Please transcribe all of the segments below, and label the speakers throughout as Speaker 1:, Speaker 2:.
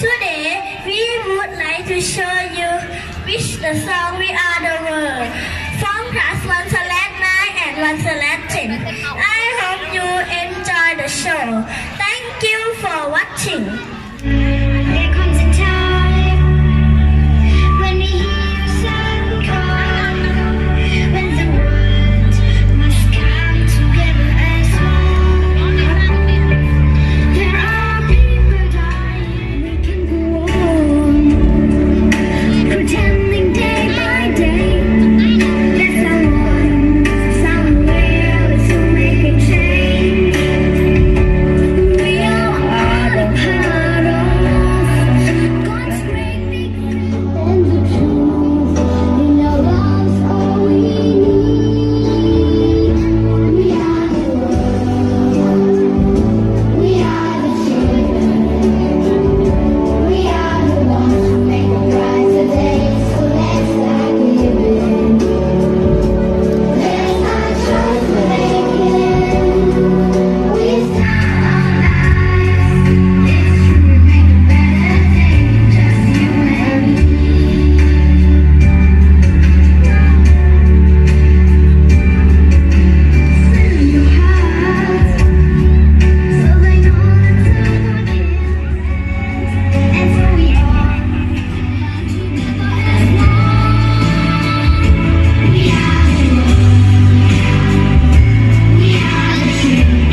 Speaker 1: Today, we would like to show you which the song We Are the World from class 1/9 and 1/10. I hope you enjoy the show. Thank you for watching.
Speaker 2: There comes a time when we hear some call, when the world must come together as one. There are people dying, we can go on, pretending day by day that someone, somewhere to make a change. We all are the part of God's great big and the truth in our lives all we need. We are the world. We are the children. We are the ones who make a brighter day. So let's start giving. Let's not just make it. We start our lives. It's true, make a better day. Just you and me. Send your heart, so they know that someone cares. And so we all together as one. We are the world. We are the children.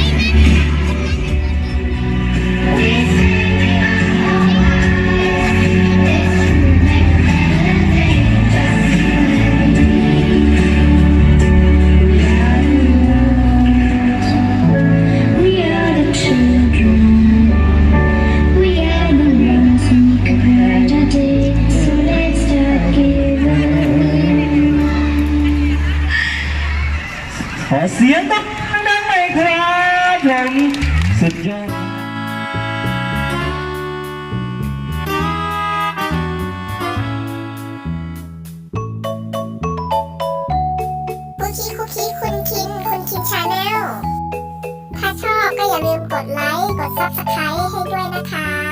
Speaker 2: We sing we are our lives. It's true, make a better day. Just you and me. We are the children. We are the ones who make a brighter day. So let's start giving.
Speaker 3: ขอเสียงดังๆหน่อยครับผมสุดยอด
Speaker 4: คุกกี้คุณคินชาแนลถ้าชอบก็อย่าลืมกดไลค์ กด Subscribe ให้ด้วยนะคะ